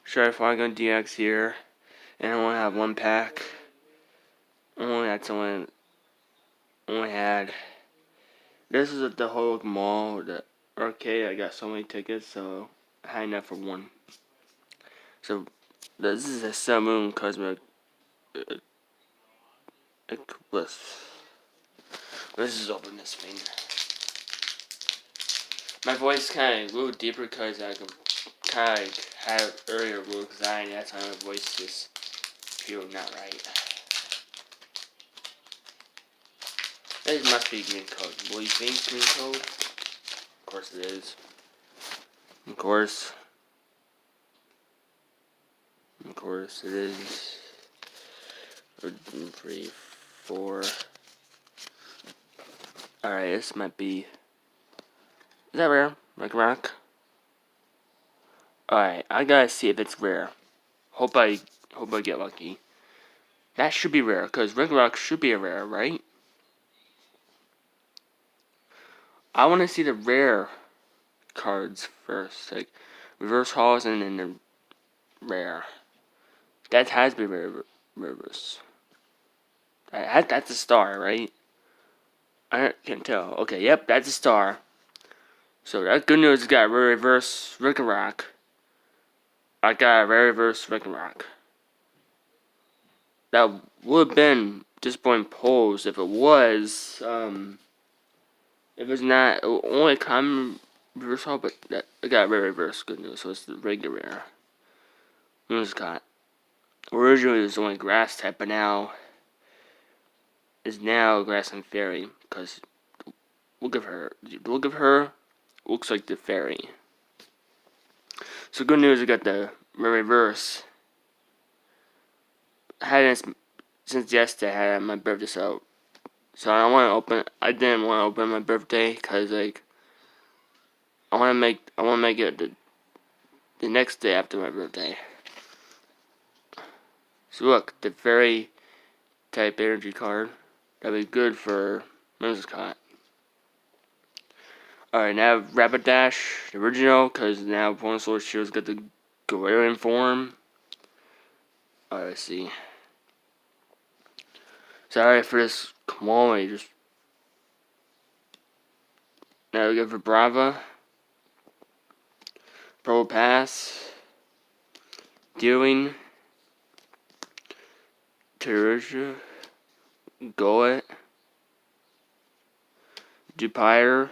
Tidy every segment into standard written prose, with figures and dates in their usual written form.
Try Flygun DX here, and I only have one pack. Only had. This is at the whole mall, the arcade. I got so many tickets, so I had enough for one. So this is a Sun Moon Cosmic Eclipse. Let's just open this thing. My voice kind of a little deeper because I can kind of had it earlier a little anxiety. That's why my voice just feels not right. This must be green code. Will you think green code? Of course it is. Of course it is. 3, 4. Alright, this might be. Is that rare? Rock? Alright, I gotta see if it's rare. Hope I get lucky. That should be rare, because Rock should be a rare, right? I want to see the rare cards first, like reverse halls and then the rare. That has to be reverse. That's a star, right? I can't tell. Okay, yep, that's a star. So that's good news. Got a reverse Rock. I got a reverse Rock. That would have been disappointing polls if it was. If it's not only a common reverse hall, but that I got reverse. Good news. So it's the regular rare. Moon's got. Originally it was only grass type, but now is now grass and fairy because look at her. Looks like the fairy. So good news, I got the reverse. I had it since yesterday. I had my birthday, so I didn't want to open my birthday because like I want to make it the next day after my birthday. So look, the fairy type energy card. That'd be good for Mimscott. Alright, now Rapidash, the original, because now Opponent Sword Shield's got the Galarian form. Alright, let's see. Sorry for this. Come on, just. Now we go for Brava. Pro Pass. Dealing. Terusha. Goet. Dupire.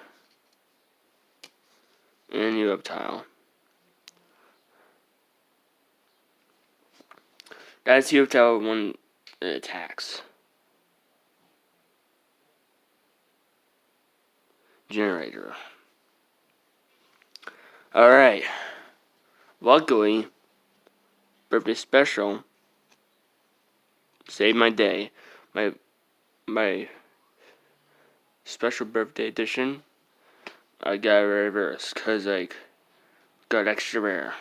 And you Reptile. That's you Reptile when it attacks. Generator. Alright. Luckily, birthday special saved my day. My special birthday edition, I got a reverse because like got extra rare.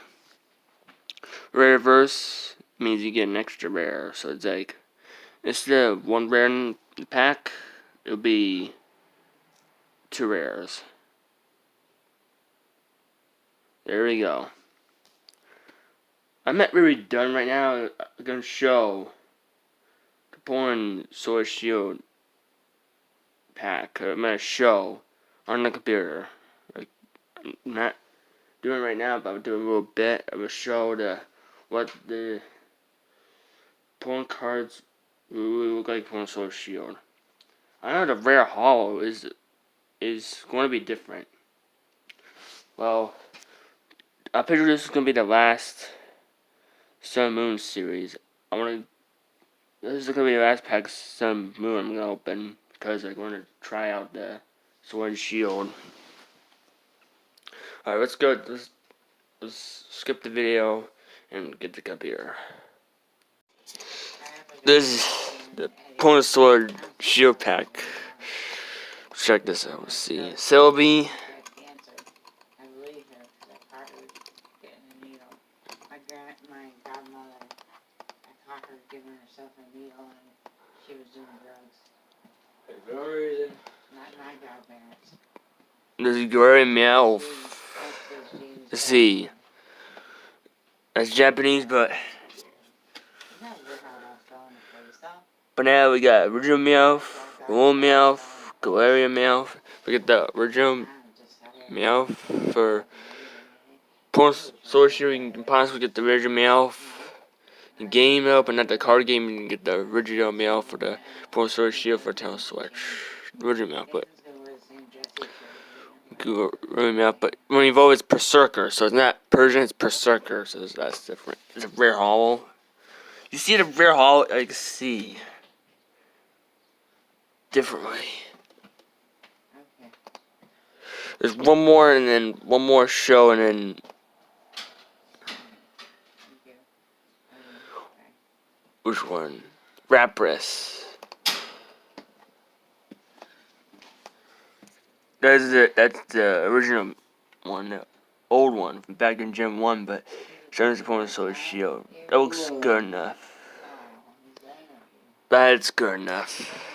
Reverse means you get an extra rare, so it's like instead of one rare in the pack, it'll be 2 rares. There we go. I'm not really done right now. I'm gonna show the Porn Sword Shield pack. I'm gonna show on the computer. Like, I'm not doing it right now, but I'm doing a little bit. I'm gonna show what the porn cards look like Porn Sword Shield. I know the rare hollow is going to be different. Well, I picture this is going to be the last Sun Moon series. This is going to be the last pack of Sun Moon I'm going to open because I'm going to try out the Sword and Shield. Alright, let's go. Let's skip the video and get the computer. This is the Opponent Sword Shield pack. Check this out. Let's see. Sylvie. My godmother, I caught her giving herself a needle and she was doing drugs. For no reason. Not my godparents. This is Galarian Meowth. Let's see. That's Japanese, but No, we're not all throwing the place off. but now we got original Meowth, old Meowth, Galarian Meowth. We get the original Meowth for Sword Shield. You can possibly get the original Meowth in game mode, but not the card game. You can get the original Meowth for the Sword Shield for Tail Switch. Original Meowth, but Meowth, but when you vote, it's Berserker, so it's not Persian, it's Berserker, so that's different. It's a rare hollow. You see the rare hollow, I can see differently. Okay. There's one more, and then one more show, and then which one? Rappress. That's the original one, the old one from back in Gen 1, but Shun's opponent Sword Shield. That looks good enough. That's good enough.